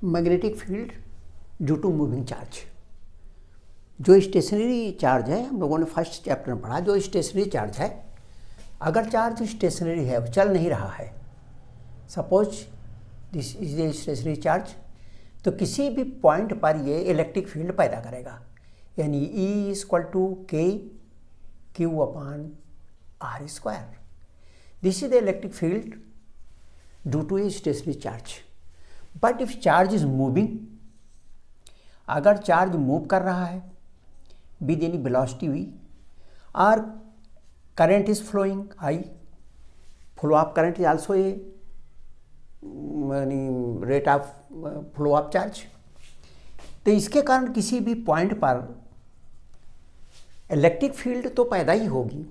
Magnetic field due to moving charge. जो stationary charge है, हम लोगों ने फर्स्ट चैप्टर में पढ़ा, जो स्टेशनरी चार्ज है, अगर चार्ज स्टेशनरी है, चल नहीं रहा है, suppose this is a stationary charge, तो किसी भी पॉइंट पर ये इलेक्ट्रिक फील्ड पैदा करेगा, यानी E equal to K Q upon R square. This is the electric field due to a stationary charge. But if charge is moving, अगर charge move कर रहा है विद एनी वेलोसिटी v, और current is flowing I, flow of current is also a rate of flow of charge, तो इसके कारण किसी भी पॉइंट पर इलेक्ट्रिक फील्ड तो पैदा ही होगी,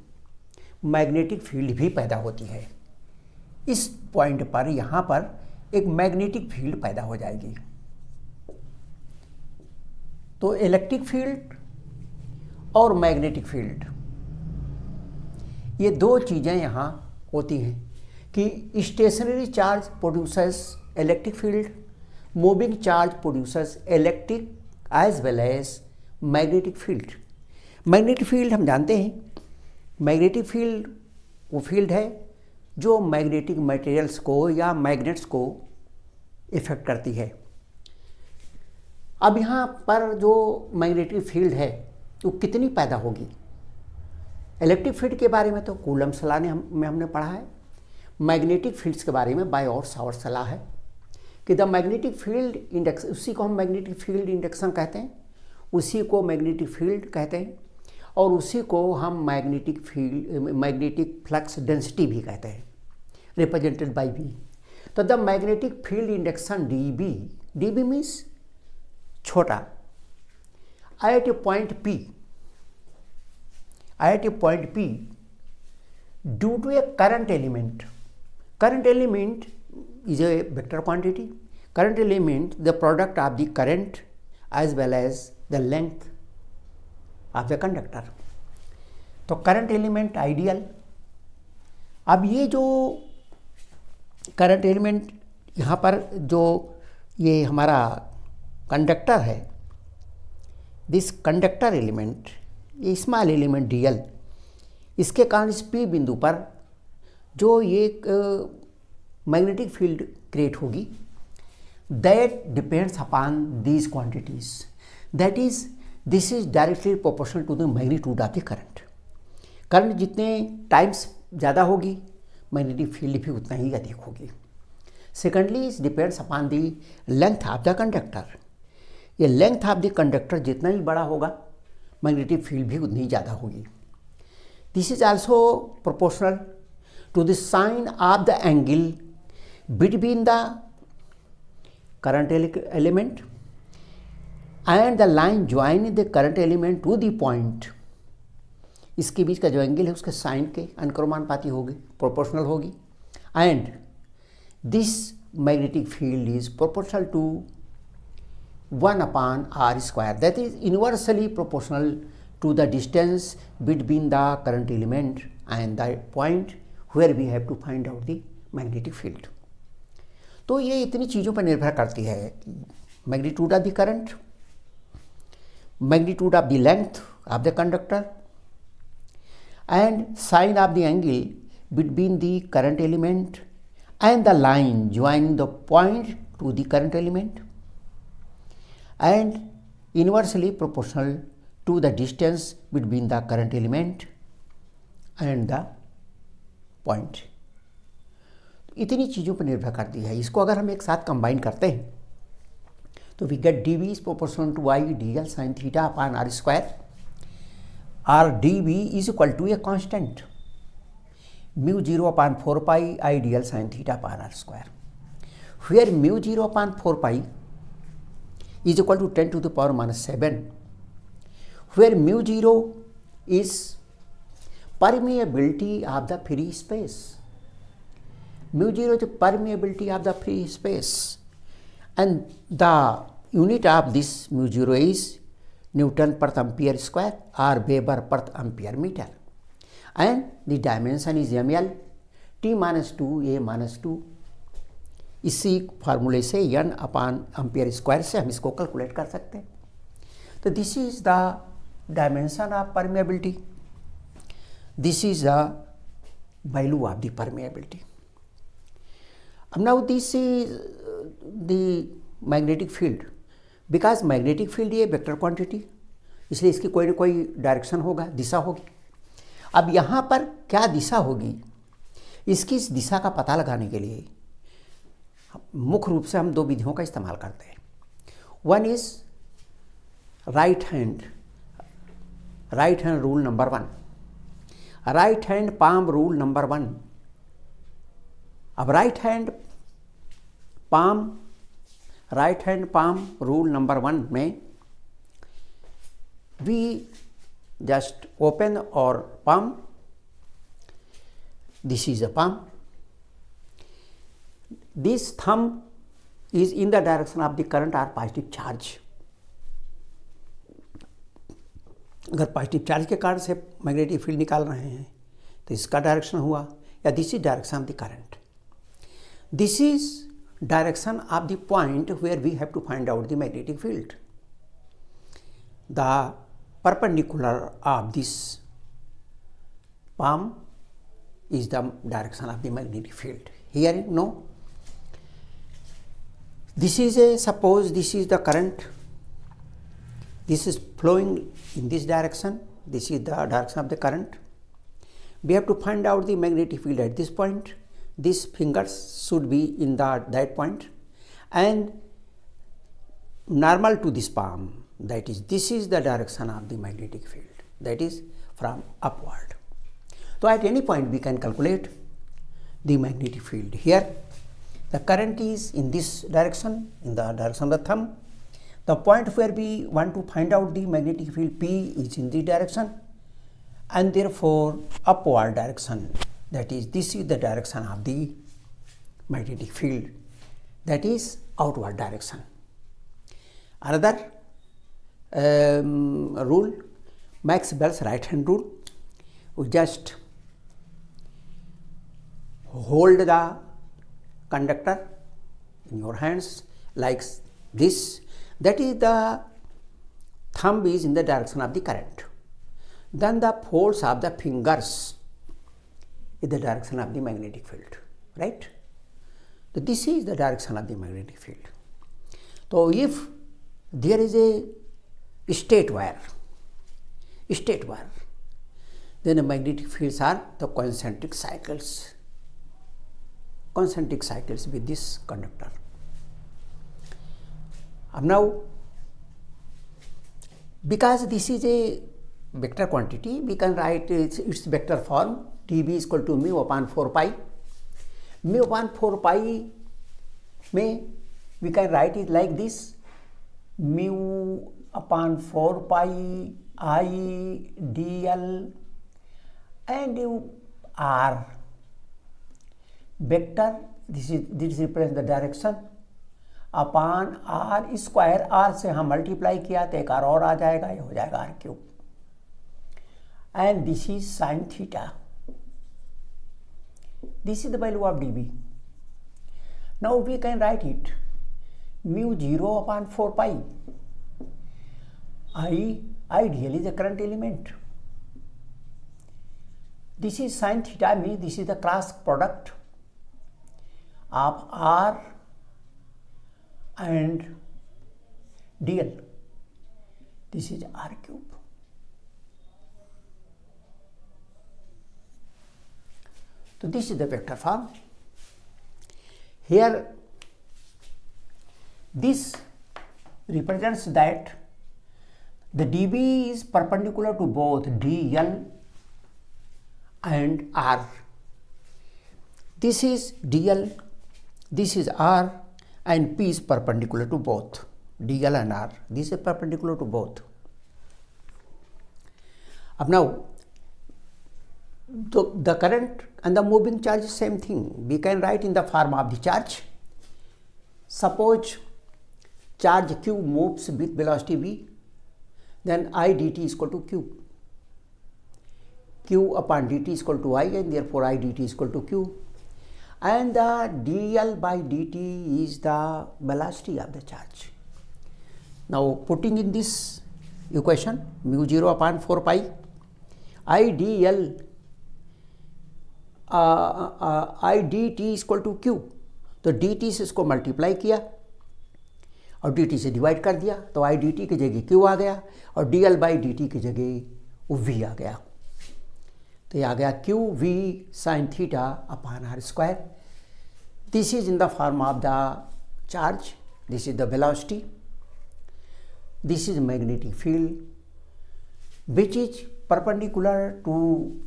मैग्नेटिक फील्ड भी पैदा होती है। इस पॉइंट पर यहाँ पर एक मैग्नेटिक फील्ड पैदा हो जाएगी। तो इलेक्ट्रिक फील्ड और मैग्नेटिक फील्ड, ये दो चीज़ें यहाँ होती हैं कि stationary charge producers electric field, moving charge producers electric as well as magnetic field. Magnetic field हम जानते हैं, मैग्नेटिक फील्ड वो फील्ड है जो मैग्नेटिक मटेरियल्स को या मैग्नेट्स को इफेक्ट करती है। अब यहाँ पर जो मैग्नेटिक फील्ड है वो कितनी पैदा होगी, इलेक्ट्रिक फील्ड के बारे में तो कूलम्ब्स लॉ में हमने पढ़ा है, मैग्नेटिक फील्ड्स के बारे में बायोट-सावर्ट्स लॉ है कि द मैग्नेटिक फील्ड इंडेक्स, उसी को हम मैग्नेटिक फील्ड इंडक्शन कहते हैं, उसी को मैग्नेटिक फील्ड कहते हैं, और उसी को हम मैग्नेटिक फ्लक्स डेंसिटी भी कहते हैं, रिप्रेजेंटेड बाय V। तो the magnetic field induction dB means छोटा, at a point P due to a current element. Current element is a vector quantity. Current element the product of the current as well as the length of the conductor. तो current element ideal. अब ये जो current element यहाँ पर जो ये हमारा conductor है, दिस कंडक्टर एलिमेंट, ये स्मॉल एलिमेंट dl, इसके कारण इस P बिंदु पर जो ये मैग्नेटिक फील्ड क्रिएट होगी, that depends upon these quantities, that is this is directly proportional to the magnitude of the current. Current जितने टाइम्स ज़्यादा होगी, मैग्नेटिक फील्ड भी उतना ही अधिक होगी। Secondly is depends upon the length of the conductor. ये लेंथ ऑफ द कंडक्टर जितना ही बड़ा होगा, मैग्नेटिक फील्ड भी उतनी ही ज़्यादा होगी। This is also proportional to the sine of the angle between the current element and the line joining the current element to the point, इसके बीच का जो एंगल है उसके साइन के अनुक्रमानुपाती होगी, प्रोपोर्शनल होगी। And this magnetic field is proportional to 1/r square, that is inversely proportional to the distance between the current element and the point where we have to find out the magnetic field. तो ये इतनी चीज़ों पर निर्भर करती है, magnitude of the current, magnitude of the length of the conductor and sine of the angle between the current element and the line joining the point to the current element and inversely proportional to the distance between the current element and the point. इतनी चीज़ों पर निर्भर करती है। इसको अगर हम एक साथ कंबाइन करते हैं तो we get dV is proportional to I dl sin theta upon r square, और dV is equal to a constant μ0 upon 4π I dl sin theta upon r square, where μ0 upon 4π is equal to 10 to the power -7, where μ0 is permeability of the free space. μ0 is the permeability of the free space, and the unit of this μ0 is Newton per ampere square or Weber per ampere meter, and the dimension is ml, t minus 2, a minus 2, इसी फार्मूले से n अपान ampere square से हम इसको calculate कर सकते हैं। तो this is the dimension of permeability, this is the value of the permeability. अब now this is the magnetic field, because magnetic field ये वेक्टर क्वांटिटी, इसलिए इसकी कोई ना कोई डायरेक्शन होगा, दिशा होगी। अब यहाँ पर क्या दिशा होगी, इसकी इस दिशा का पता लगाने के लिए मुख्य रूप से हम दो विधियों का इस्तेमाल करते हैं। One is right hand rule number 1, right hand palm rule number 1। अब right hand palm rule number 1 में we just open our palm, this is a palm, this thumb is in the direction of the current or positive charge। अगर positive charge के कारण से magnetic field निकाल रहे हैं तो इसका डायरेक्शन हुआ, या this is direction of the current, this is direction of the point where we have to find out the magnetic field. The perpendicular of this palm is the direction of the magnetic field. Here, no. This is suppose this is the current, this is flowing in this direction, this is the direction of the current. We have to find out the magnetic field at this point. These fingers should be in that point, and normal to this palm, that is, this is the direction of the magnetic field, that is from upward. So at any point we can calculate the magnetic field. Here the current is in this direction, in the direction of the thumb. The point where we want to find out the magnetic field P is in this direction, and therefore upward direction, that is, this is the direction of the magnetic field, that is outward direction. Another rule, Maxwell's right hand rule, we just hold the conductor in your hands like this, that is, the thumb is in the direction of the current, then the folds of the fingers is the direction of the magnetic field, right? So this is the direction of the magnetic field. So if there is a state wire, then the magnetic fields are the concentric cycles with this conductor. Now, because this is a vector quantity, we can write its vector form, dB is equal to mu upon 4 pi. Mu upon 4 pi में we can write it like this, mu upon 4 pi I dl, and r vector, this represents the direction, upon r square, r से हम multiply किया तो एक r और आ जाएगा, ये हो जाएगा r cube, and this is sin theta, this is the value of dB. Now we can write it, mu 0 upon 4 pi, ideal is the current element. This is sin theta, means this is the cross product of r and dl. This is r cube. So this is the vector form. Here this represents that the dB is perpendicular to both dl and r. This is dl, this is r, and P is perpendicular to both dl and r. This is perpendicular to both. Now the current and the moving charge is same thing. We can write in the form of the charge. Suppose charge q moves with velocity v, then I dt is equal to q. Q upon dt is equal to I, and therefore I dt is equal to q. and the dl by dt is the velocity of the charge. Now putting in this equation mu 0 upon 4 pi I dl I dt is equal to q, तो dt से इसको multiply किया और dt से divide कर दिया, तो I dt की जगह q आ गया और dl बाई dt की जगह v आ गया, तो ये आ गया q v sin theta upon r square. This is in the form of the charge, this is the velocity, this is magnetic field which is perpendicular to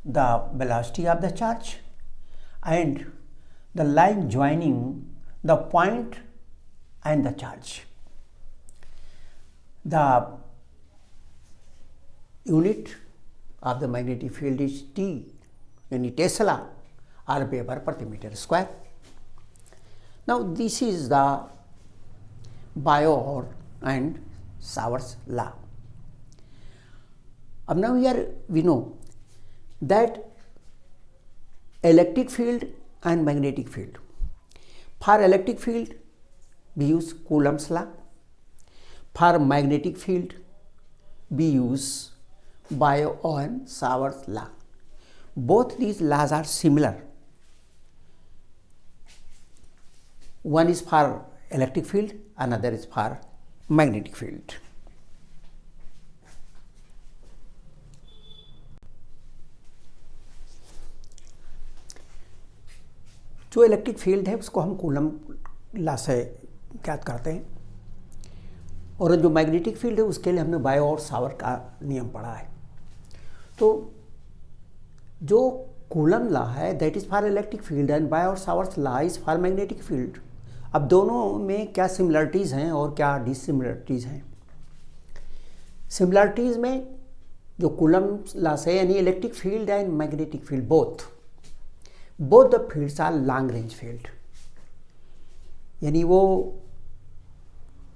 the velocity of the charge and the line joining the point and the charge. The unit of the magnetic field is T, yani Tesla or Weber per meter square. Now this is the Bohr and Savar's law. Now here we know that electric field and magnetic field. For electric field we use Coulomb's law. For magnetic field we use Bohr and Savar's law. Both these laws are similar. One is for electric field, another is for magnetic field. जो electric field है उसको हम coulomb law से ज्ञात करते हैं और जो मैग्नेटिक फील्ड है उसके लिए हमने बायो और सावर का नियम पढ़ा है. तो जो कूलम्ब लॉ है that is for electric field and Biot और Savart's law is for magnetic field. अब दोनों में क्या सिमिलरिटीज़ हैं और क्या डिसिमिलरिटीज़ हैं. सिमिलरिटीज़ में जो कूलम्ब लॉ से यानी electric field and magnetic field both the fields are long range field, यानी वो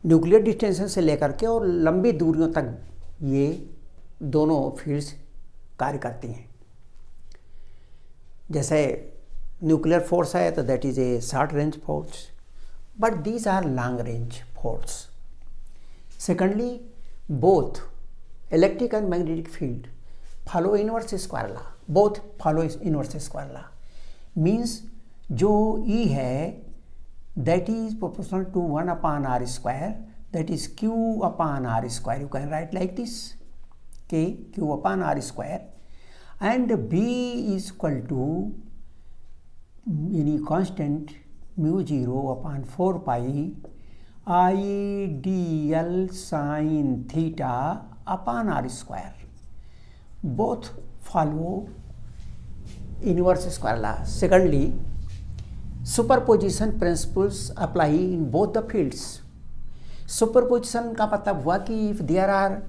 न्यूक्लियर डिस्टेंस से लेकर के और लंबी दूरियों तक ये दोनों फील्ड्स कार्य करती हैं. जैसे न्यूक्लियर फोर्स है तो that is a short range force, but these are long range force. Secondly both electric and magnetic field follow inverse square law. Both follow inverse square law means जो E है that is proportional to 1 upon r square, that is q upon r square. You can write like this, k q upon r square, and B is equal to any constant mu 0 upon 4 pi I dl sin theta upon r square. Both follow inverse square law. Secondly, superposition principles apply in both the fields. Superposition का मतलब हुआ कि if there are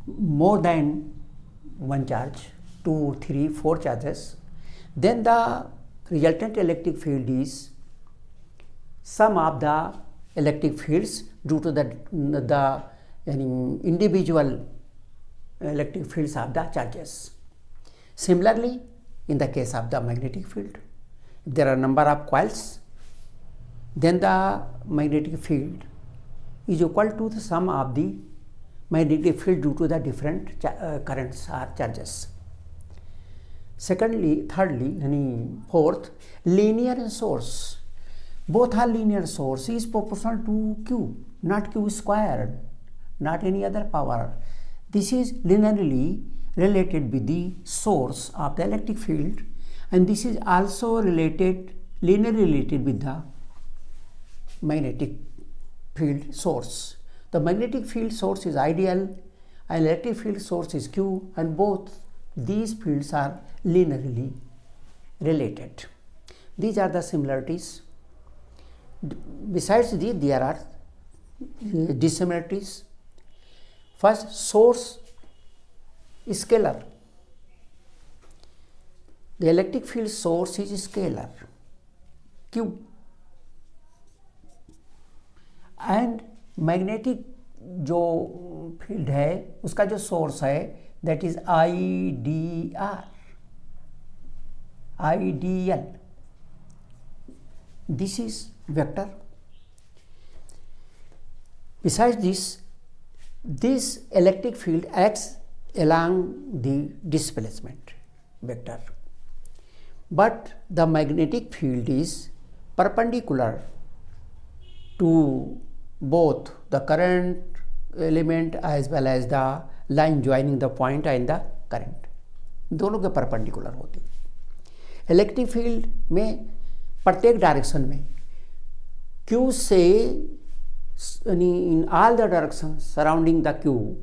more than one charge, 2, 3, 4 charges, then the resultant electric field is sum of the electric fields due to the individual electric fields of the charges. Similarly, in the case of the magnetic field, if there are number of coils, then the magnetic field is equal to the sum of the magnetic field due to the different currents or charges. Secondly, thirdly, fourth, linear source. Both are linear source is proportional to q, not q squared, not any other power. This is linearly related with the source of the electric field, and this is also linearly related with the magnetic field source. The magnetic field source is ideal and electric field source is q, and both these fields are linearly related. These are the similarities. Besides these, there are dissimilarities. First, source scalar. The electric field source is scalar q, and magnetic जो field है उसका जो source है that is IDR, IDL. this is vector. Besides this electric field acts along the displacement vector, but the magnetic field is perpendicular to both the current element as well as the line joining the point and the current, दोनों के perpendicular होती है। Electric field में प्रत्येक direction में Q से in all the directions surrounding the Q,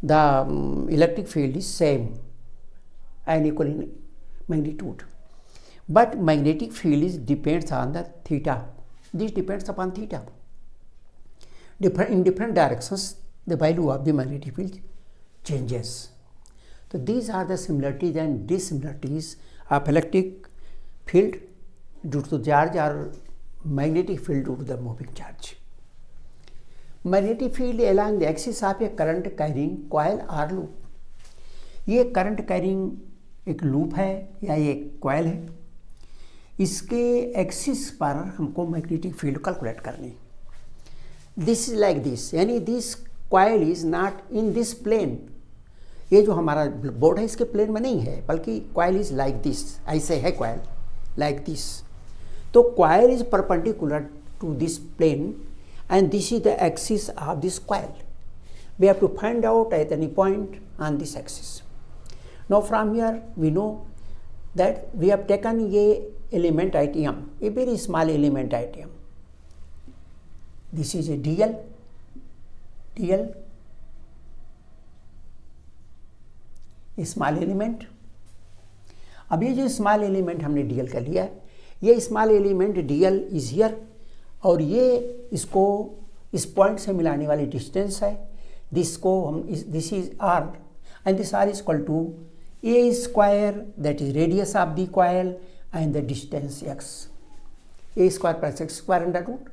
the electric field is same and equal in magnitude, but magnetic field is depends on the theta. This depends upon theta. In different directions, the value of the magnetic field changes. So these are the similarities and dissimilarities of electric field due to charge or magnetic field due to the moving charge. Magnetic field along the axis of a current carrying coil or loop. ये current carrying एक loop है या एक coil है, इसके axis पर हमको magnetic field calculate करनी। दिस इज लाइक दिस, यानी this coil is not in this plane. ये जो हमारा बोर्ड है इसके प्लेन में नहीं है, बल्कि कॉइल इज लाइक दिस, ऐसे है कॉइल लाइक दिस। तो coil is perpendicular to this plane and this is the axis of this coil. We have to find out at any point on this axis. Now from here we know that we have taken a element at M, a very small element at M. This is a DL, a small element. अब ये जो small element हमने DL का लिया है, ये small element DL is here, और ये इसको इस पॉइंट से मिलाने वाली डिस्टेंस है। This is R and this R is equal to A square, that is radius of the coil, and the distance x, A square plus x square under root,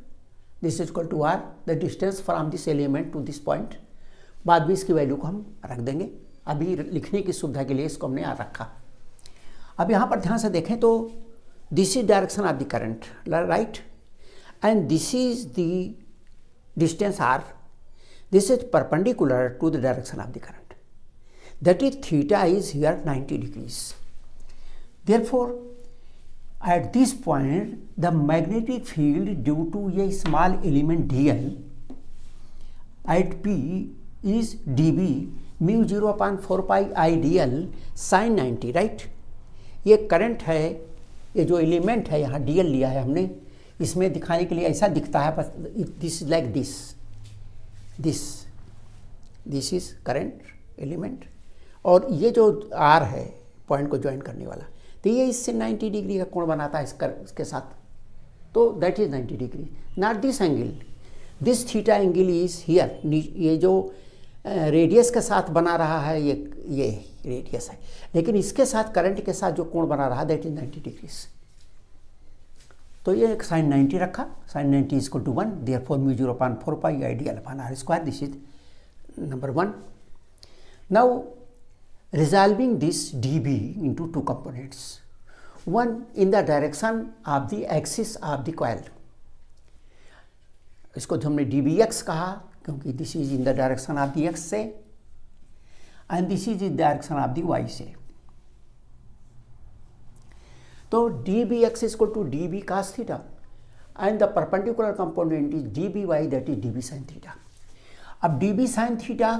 this is equal to R, the distance from this element to this point. बाद में इसकी value को हम रख देंगे, अभी लिखने की सुविधा के लिए इसको हमने यहाँ रखा। अब यहाँ पर ध्यान से देखें तो this is direction of the current, right, and this is the distance R. This is perpendicular to the direction of the current. That is theta is here 90 degrees. Therefore, at this point, the magnetic field due to a small element dl at P is dB mu 0/4 pi I dl sin 90, right? ये current है, ये जो element है यहाँ dl लिया है हमने, इसमें दिखाने के लिए ऐसा दिखता है, बस this is like this is current element, और ये जो R है पॉइंट को ज्वाइन करने वाला, तो ये इससे 90 डिग्री का कोण बनाता है इसके साथ, तो that is 90 degree, not this angle, this theta angle is here. ये जो रेडियस के साथ बना रहा है ये रेडियस है, लेकिन इसके साथ करंट के साथ जो कोण बना रहा है दैट इज 90 डिग्रीज। तो ये एक sin 90 रखा, sin 90 is equal to 1, therefore mu 0/4 pi I dl upon R square, this is number 1। Now resolving this dB into two components, one in the direction of the axis of the coil, इसको जो हमने dBx कहा क्योंकि this is in the direction of the x से, and this is in direction of the y से। तो dBx is equal to dB cos theta and the perpendicular component is dBy, that is dB sin theta. अब dB sin theta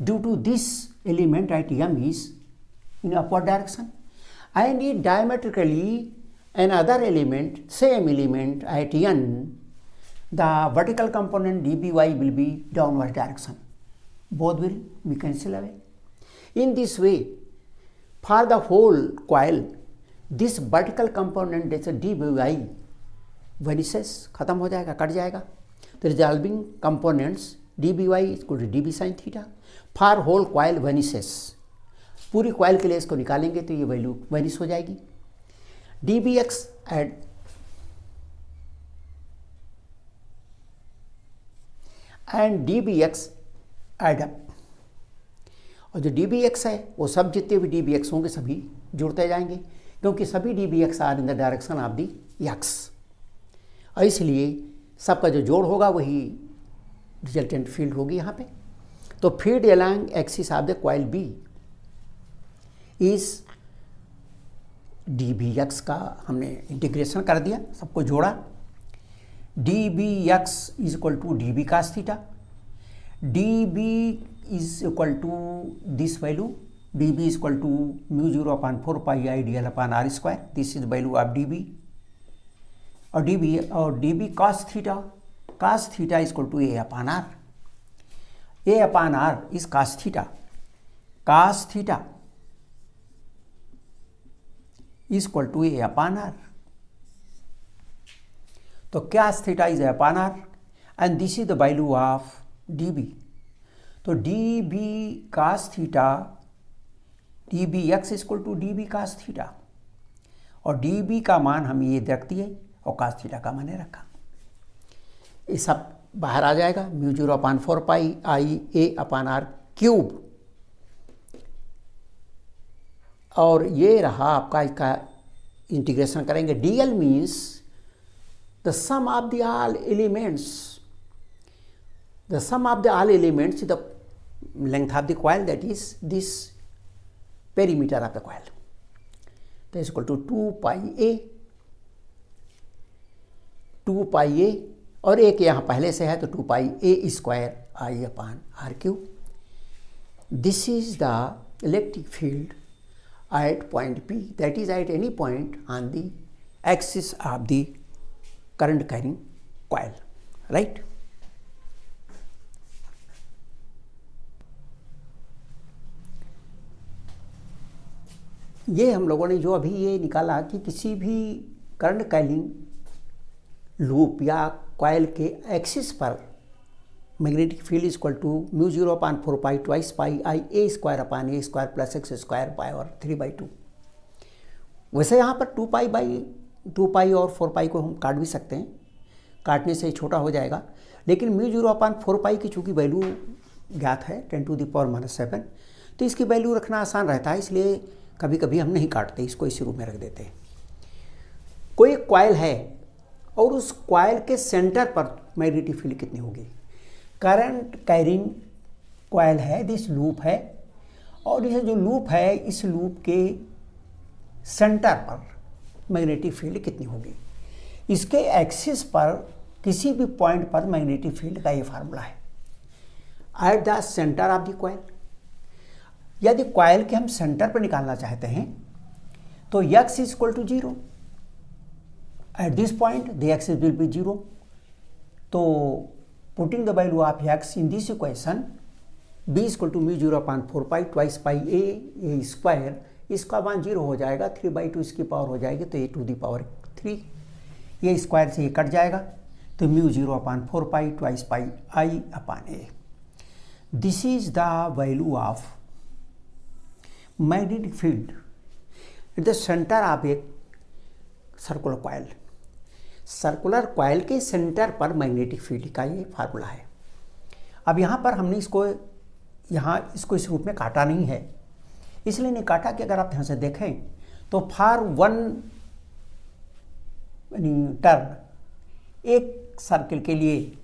due to this element at M is in upward direction, and it diametrically another element, same element at N, the vertical component dBy will be downward direction. Both will be cancelled away. In this way, for the whole coil, this vertical component जैसे dBy vanishes खत्म हो जाएगा, cut जाएगा। तो resolving components dBy equal to dB sin theta for whole coil vanishes, पूरी coil के लिए इसको निकालेंगे तो ये वैल्यू वेनिस हो जाएगी। dBx and dBx add up, और जो dBx है वो सब जितने भी dBx होंगे सभी जुड़ते जाएंगे, क्योंकि सभी dBx are in the direction of the x, और इसलिए सबका जो जोड़ होगा वही रिजल्टेंट फील्ड होगी यहाँ पे। तो field along axis of the coil B is D B X का हमने इंटीग्रेशन कर दिया, सबको जोड़ा। D B X is equal to D B cos theta, D B is equal to this value, D B is equal to mu 0/4 pi I D L upon R square, this is value of D B. और D B cos theta is equal to A upon are, A upon R is cos theta is equal to A upon R. तो cos theta is A upon R and this is the value of D B. तो D B cos theta, D B X is equal to D B cos theta, और D B का मान हम ये रख दिए और कास थीटा का मैंने रखा। ये सब बाहर आ जाएगा, mu 0/4 pi I A upon R cube. और ये रहा आपका इसका इंटीग्रेशन करेंगे। D L means the sum of the all elements, the sum of the all elements the length of the coil, that is this perimeter of the coil, that is equal to 2 pi A, और एक यहाँ पहले से है तो 2 pi A square I upon R cube. This is the electric field at point P, that is at any point on the axis of the current carrying coil, right? ये हम लोगों ने जो अभी ये निकाला कि किसी भी करंट कैरिंग लूप या कॉइल के एक्सिस पर magnetic field is equal to mu 0/4 pi twice pi I A square upon A square plus X square pi और 3/2। वैसे यहाँ पर 2 पाई और 4 पाई को हम काट भी सकते हैं, काटने से छोटा हो जाएगा, लेकिन म्यू 0/4 पाई की चूँकि वैल्यू ज्ञात है 10⁻⁻⁷, तो इसकी वैल्यू रखना आसान रहता है, इसलिए कभी कभी हम नहीं काटते, इसको इसी रूप में रख देते हैं। कोई कॉइल है और उस कॉइल के सेंटर पर मैग्नेटिक फील्ड कितनी होगी? करंट कैरिंग कॉइल है, दिस लूप है, और यह जो लूप है इस लूप के सेंटर पर मैग्नेटिक फील्ड कितनी होगी? इसके एक्सिस पर किसी भी पॉइंट पर मैग्नेटिक फील्ड का ये फार्मूला है। At the centre of the coil, यदि कॉइल के हम सेंटर पर निकालना चाहते हैं तो x is equal to 0, at this point the axis will be 0। तो putting the value of x in this equation, b is equal to mu 0/4 pi twice pi A square, इसका मान 0 हो जाएगा, 3/2 इसकी पावर हो जाएगी तो a⁻3, ये स्क्वायर से ये कट जाएगा तो mu 0/4 pi twice pi I upon A. This is the value of magnetic field at the centre of a circular coil. Circular coil के सेंटर पर मैग्नेटिक फील्ड का ये फार्मूला है। अब यहाँ पर हमने इसको इस रूप में काटा नहीं है, इसलिए नहीं काटा कि अगर आप ध्यान से देखें तो फॉर वन टर्न, एक सर्किल के लिए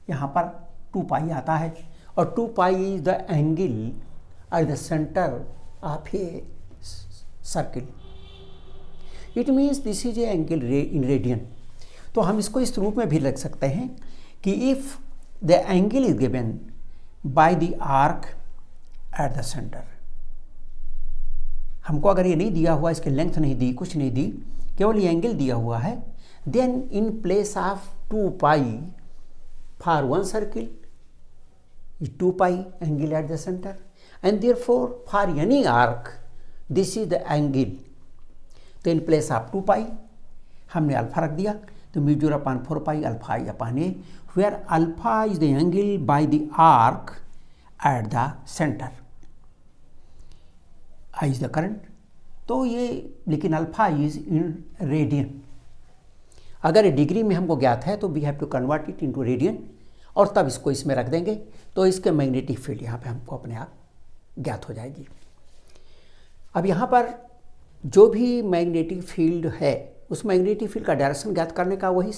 यहाँ पर 2 पाई आता है, और 2 pi is the angle at the centre of a circle, it means this is A angle in radian. तो हम इसको इस रूप में भी लिख सकते हैं कि if the angle is given by the arc at the centre, हमको अगर ये नहीं दिया हुआ, इसकी लेंथ नहीं दी, कुछ नहीं दी, केवल ये एंगल दिया हुआ है, then in place of 2 pi for one circle 2 pi angle at the centre, and therefore for any arc this is the angle, तो इन प्लेस ऑफ 2 पाई हमने अल्फा रख दिया, तो mu 0/4 pi alpha I upon a, where alpha is the angle by the arc at the centre, I is the current. तो ये, लेकिन alpha is in radian, अगर degree में हमको ज्ञात है तो we have to convert it into radian, और तब इसको इसमें रख देंगे तो इसके मैग्नेटिक फील्ड यहाँ पे हमको अपने आप ज्ञात हो जाएगी। अब यहाँ पर जो भी मैग्नेटिक फील्ड है उस मैग्नेटिक फील्ड का डायरेक्शन ज्ञात करने का वही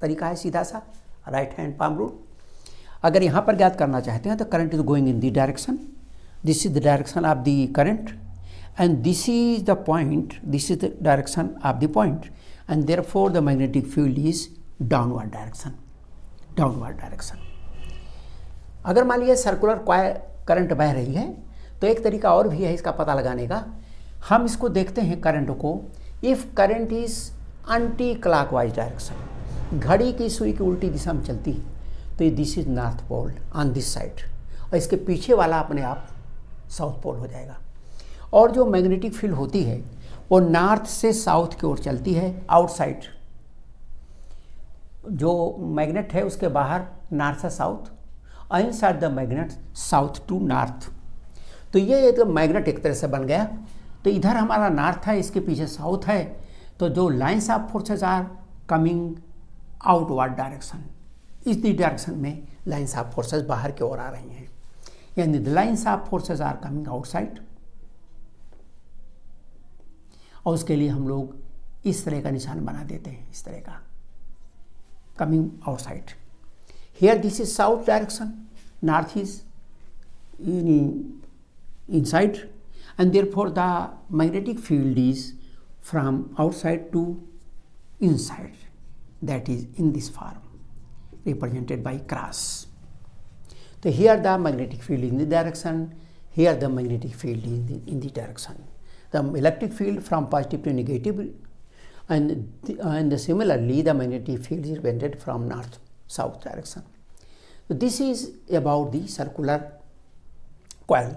तरीका है सीधा सा, राइट हैंड पाम रूल। अगर यहाँ पर ज्ञात करना चाहते हैं तो current is going in the direction, this is the direction of the current and this is the point, this is the direction of the point and therefore the magnetic field is downward direction, downward direction. अगर मान लीजिए circular current बह रही है तो एक तरीका और भी है इसका पता लगाने का। हम इसको देखते हैं करंट को, if current is anti clockwise direction, घड़ी की सुई की उल्टी दिशा में चलती है तो ये this is north pole on this side, और इसके पीछे वाला अपने आप साउथ पोल हो जाएगा। और जो मैग्नेटिक फील्ड होती है वो नॉर्थ से साउथ की ओर चलती है, आउटसाइड। जो मैग्नेट है उसके बाहर नॉर्थ से south, inside the magnet south to north. तो ये एक मैग्नेट एक तरह से बन गया, तो इधर हमारा नॉर्थ है, इसके पीछे साउथ है, तो जो lines of forces are coming outward direction, इस डायरेक्शन में लाइन्स ऑफ फोर्सेस बाहर की ओर आ रही हैं, यानी the lines of forces are coming outside. और उसके लिए हम लोग इस तरह का निशान बना देते हैं, इस तरह का coming outside. Here this is south direction, north is inside and therefore the magnetic field is from outside to inside, that is in this form represented by cross. So here the magnetic field in the direction, here the magnetic field in the direction, the electric field from positive to negative, and similarly the magnetic field is represented from north south direction. So this is about the circular coil.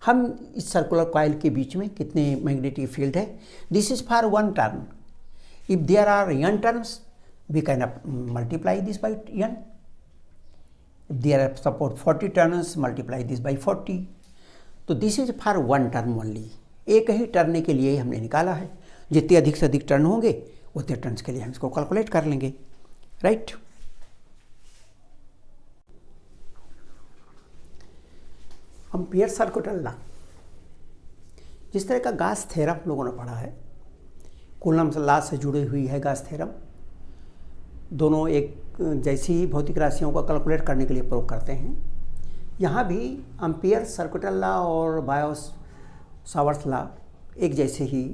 हम इस circular coil के बीच में कितने magnetic field है, this is for one turn. If there are n turns we can multiply this by n, if there are suppose 40 turns multiply this by 40। तो this is for one turn only, एक ही turn के लिए हमने निकाला है। जितने अधिक से अधिक टर्न होंगे उतने टर्न्स के लिए हम इसको कैलकुलेट कर लेंगे, राइट। एम्पियर सर्कुलर लॉ, जिस तरह का गास थ्योरम लोगों ने पढ़ा है, कूलम्ब लॉ से जुड़ी हुई है गास थ्योरम, दोनों एक जैसी ही भौतिक राशियों को कैलकुलेट करने के लिए प्रयोग करते हैं। यहाँ भी एम्पियर सर्कुलर लॉ और बायोस सावर्थ लॉ एक जैसे ही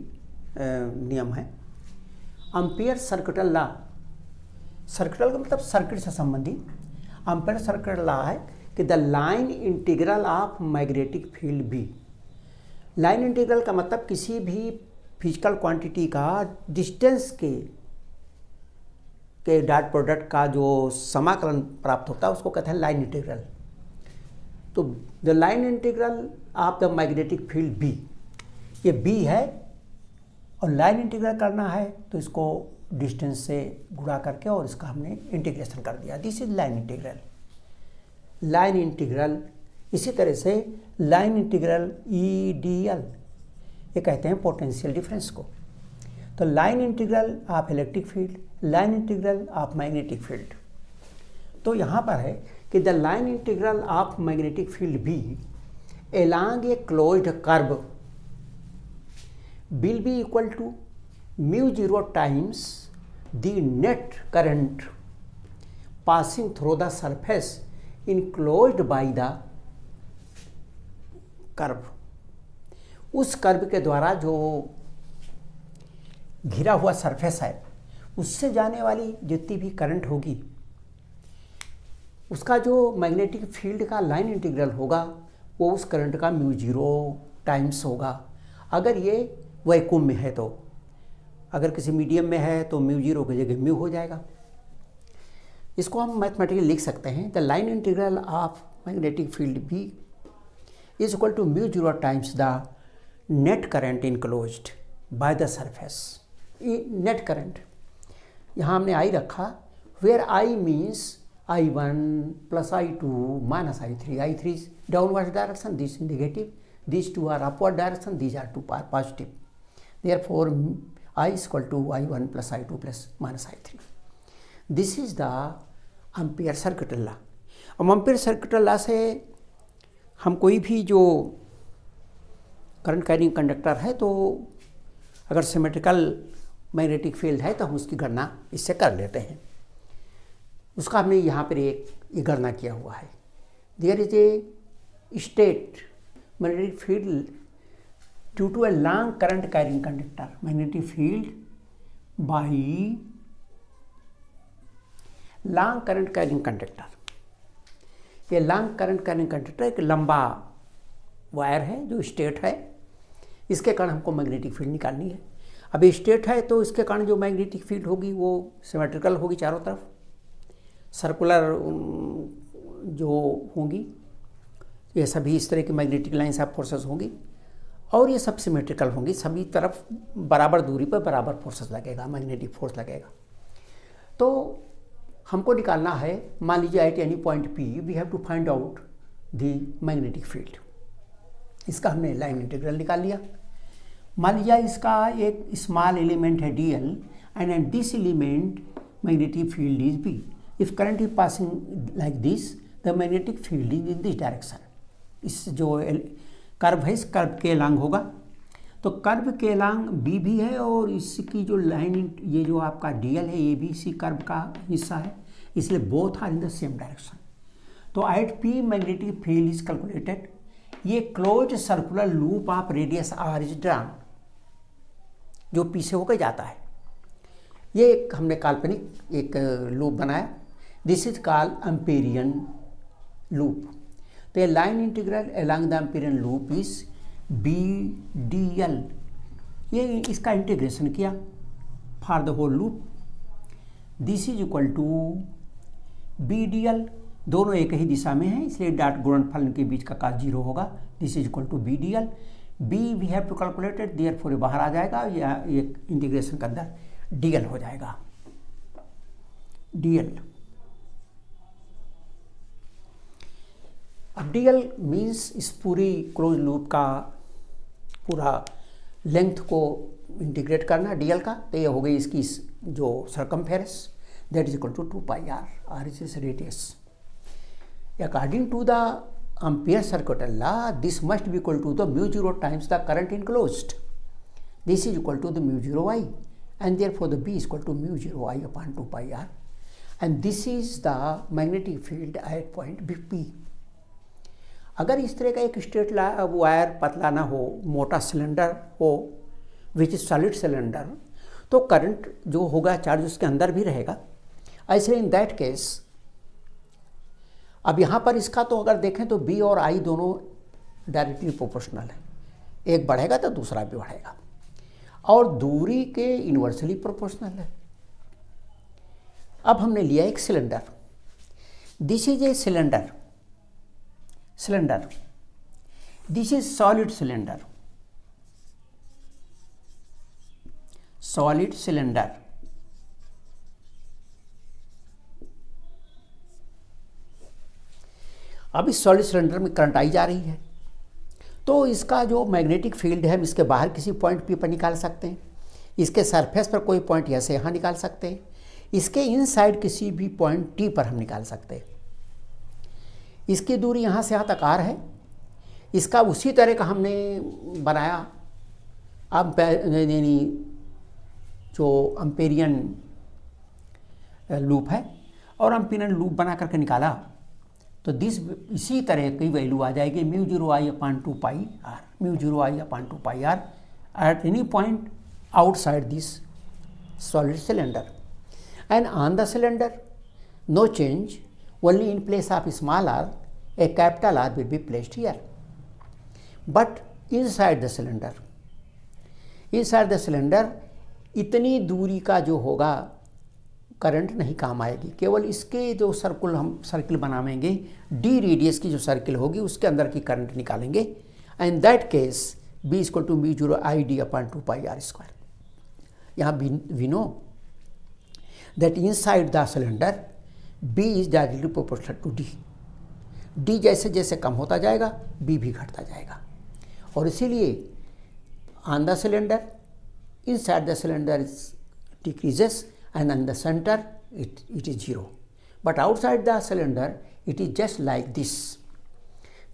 नियम है। एम्पियर सर्कुलर लॉ, सर्कुलर का मतलब सर्किट से संबंधित, एम्पियर सर्कुलर लॉ है कि the line integral of magnetic field B, line integral का मतलब किसी भी फिजिकल क्वांटिटी का डिस्टेंस के डॉट प्रोडक्ट का जो समाकलन प्राप्त होता है उसको कहते हैं लाइन इंटीग्रल। तो the line integral of the magnetic field B, ये बी है और लाइन इंटीग्रल करना है तो इसको डिस्टेंस से गुणा करके और इसका हमने इंटीग्रेशन कर दिया, this is line integral. Line integral, इसी तरह से लाइन इंटीग्रल EDL, ये कहते हैं पोटेंशियल डिफरेंस को। तो line integral of electric field, line integral of magnetic field. तो यहाँ पर है कि the line integral of magnetic field B along a closed curve will be equal to μ0 times the net current passing through the surface enclosed by the curve। उस curve के द्वारा जो घिरा हुआ सरफेस है उससे जाने वाली जितनी भी करंट होगी उसका जो मैग्नेटिक फील्ड का लाइन इंटीग्रल होगा वो उस करंट का μ0 टाइम्स होगा। अगर ये वैक्यूम में है तो, अगर किसी मीडियम में है तो μ0 की जगह म्यू हो जाएगा। इसको हम मैथमेटिकली लिख सकते हैं, the line integral of magnetic field B is equal to μ0 times the net current enclosed by the surface. Net current यहाँ हमने आई रखा, where I means I1 plus I2 minus I3. I3 is downward direction, this is negative, these two are upward direction, these are two are positive. Therefore, I is equal to I1 plus I2 plus minus I3. This is the Ampere circuit law. अब Ampere circuit law से हम कोई भी जो current carrying conductor है तो अगर symmetrical magnetic field है तो हम उसकी गणना इससे कर लेते हैं। उसका हमने यहाँ पर एक गणना किया हुआ है। There is a state magnetic field due to a long current carrying conductor, magnetic field by long current carrying conductor. ये लॉन्ग करंट कैरिंग कंडक्टर एक लंबा वायर है जो स्टेट है, इसके कारण हमको मैग्नेटिक फील्ड निकालनी है। अब स्टेट है तो इसके कारण जो मैग्नेटिक फील्ड होगी वो सिमेट्रिकल होगी, चारों तरफ सर्कुलर जो होंगी, ये सभी इस तरह की मैग्नेटिक लाइन्स ऑफ फोर्सेस होंगी और ये सब सिमेट्रिकल होंगी, सभी तरफ बराबर दूरी पर बराबर फोर्सेस लगेगा, मैग्नेटिक फोर्स लगेगा। तो हमको निकालना है, मान लीजिए at any point P we have to find out the magnetic field. इसका हमने लाइन इंटीग्रल निकाल लिया। मान लीजिए इसका एक स्मॉल एलिमेंट है dl and this element magnetic field is b। If current is passing like this the magnetic field is in this direction. इस जो कर्व है इस कर्व के अलांग होगा, तो कर्व के अलांग b भी है और इसकी जो लाइन ये जो आपका dl है ये भी इसी कर्व का हिस्सा है, इसलिए both are in the same direction. तो at p magnetic field is calculated. ये close circular loop of radius r is drawn, जो पी से होकर जाता है। ये एक हमने काल्पनिक एक लूप बनाया, this is called Amperian loop. तो ये line integral along the Amperian loop is B D L. ये इसका इंटीग्रेशन किया for the whole loop, this is equal to B D L. दोनों एक ही दिशा में हैं इसलिए डॉट गुणनफल के बीच का काज 0 होगा। This is equal to B D L. B we have to calculated, therefore बाहर आ जाएगा, या एक इंटीग्रेशन के अंदर डी एल हो जाएगा, डी एल। अब डी एल मीन्स इस पूरी क्लोज लूप का पूरा लेंथ को इंटीग्रेट करना डी एल का। तो ये हो गई इसकी जो circumference, that is equal to 2 pi R, R is is radius. According to the Ampere circuit law, this must be equal to the mu 0 times the current enclosed. This is equal to the mu 0 I, and therefore the B is equal to mu 0 I upon 2 pi r, and this is the magnetic field at point P. अगर इस तरह का एक straight wire पतला ना हो, मोटा cylinder हो विच इज सॉलिड सिलेंडर, तो करंट जो होगा चार्ज उसके अंदर भी रहेगा। ऐसे इन दैट केस अब यहाँ पर इसका तो अगर देखें तो B और I दोनों डायरेक्टली प्रोपोर्शनल है, एक बढ़ेगा तो दूसरा भी बढ़ेगा, और दूरी के इन्वर्सली प्रोपोर्शनल है। अब हमने लिया एक cylinder, this is a cylinder, this is solid cylinder, solid cylinder. अब इस सॉलिड सिलेंडर में करंट आई जा रही है, तो इसका जो मैग्नेटिक फील्ड है हम इसके बाहर किसी पॉइंट P पर निकाल सकते हैं, इसके सरफेस पर कोई पॉइंट ऐसे यहाँ निकाल सकते हैं, इसके इनसाइड किसी भी पॉइंट T पर हम निकाल सकते हैं। इसकी दूरी यहाँ से यहाँ तक R है, इसका उसी तरह का हमने बनाया यानी जो एम्पेरियन लूप है, और एम्पेरियन लूप बना करके निकाला तो इसी तरह की वैल्यू आ जाएगी mu 0 I upon 2 pi r, mu 0 I upon 2 pi r at any point outside this solid cylinder, and on the cylinder no change, only in place of small r a capital R will be placed here, but inside the cylinder इतनी दूरी का जो होगा current नहीं काम आएगी, केवल इसके जो सर्किल बनावेंगे डी रेडियस की जो सर्किल होगी उसके अंदर की करंट निकालेंगे, and that case B is equal टू mu 0 I d upon 2 pi r square. यहाँ we know that inside the cylinder B is directly proportional to D जैसे जैसे कम होता जाएगा B भी घटता जाएगा, और इसीलिए on the cylinder inside the cylinder decreases and on the center it is 0, but outside the cylinder it is just like this।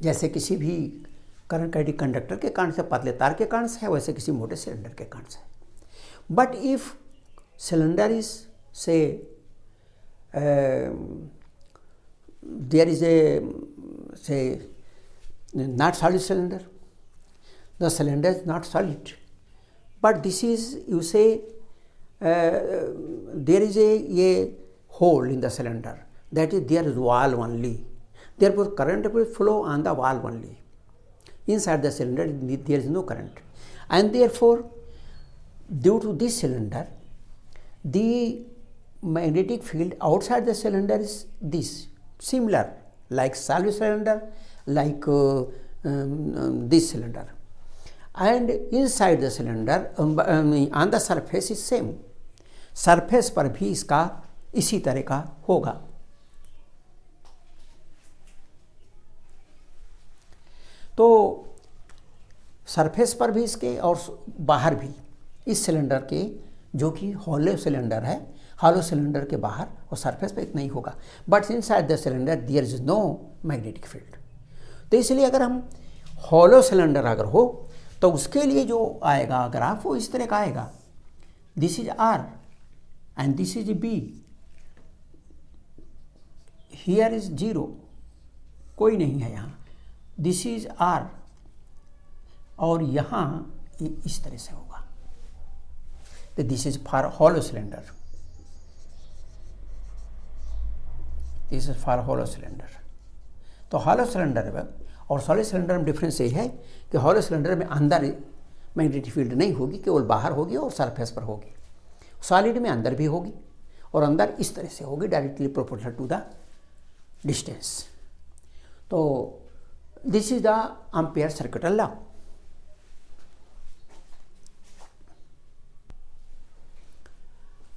जैसे किसी भी करंट कैरिंग कंडक्टर के कारण से, पतले तार के कारण से है, वैसे किसी मोटे सिलेंडर के कारण से। बट इफ सिलेंडर इज से there is a, say, not solid cylinder. The cylinder is not solid, but this is, you say, there is a hole in the cylinder, that is, there is valve only. Therefore, current will flow on the valve only. Inside the cylinder, there is no current, and therefore, due to this cylinder, the magnetic field outside the cylinder is this, similar, like solid cylinder, like this cylinder, and inside the cylinder on the surface is same. Surface पर भी इसका इसी तरह का होगा। तो surface पर भी इसके और बाहर भी इस सिलेंडर के, जो कि हॉलो सिलेंडर है, हॉलो सिलेंडर के बाहर और सरफेस पे इतना ही होगा, but inside the cylinder there is no magnetic field. तो इसलिए अगर हम हॉलो सिलेंडर अगर हो तो उसके लिए जो आएगा ग्राफ वो इस तरह का आएगा, this is R and this is B, here is zero, कोई नहीं है यहाँ, दिस इज आर, और यहाँ इस तरह से होगा। तो this is for hollow cylinder, this is for hollow cylinder. तो हॉलो सिलेंडर में और सॉलिड सिलेंडर में डिफरेंस ये है कि हॉलो सिलेंडर में अंदर मैग्नेटिक फील्ड नहीं होगी, केवल बाहर होगी और सरफेस पर होगी। सॉलिड में अंदर भी होगी और अंदर इस तरह से होगी, directly proportional to the distance. तो this is the ampere circuital law.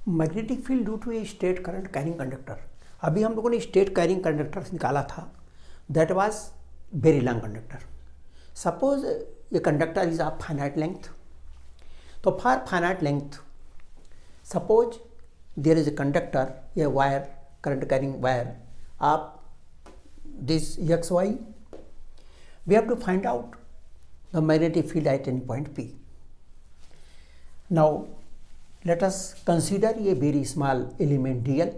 Magnetic field due to a straight current carrying conductor. अभी हम लोगों ने स्टेट कैरिंग कंडक्टर निकाला था, that was very long conductor. Suppose ये conductor is of finite length, तो for finite length suppose there is a conductor, ये wire, current carrying wire of this X Y, we have to find out the magnetic field at any point P. Now let us consider a very small element dl.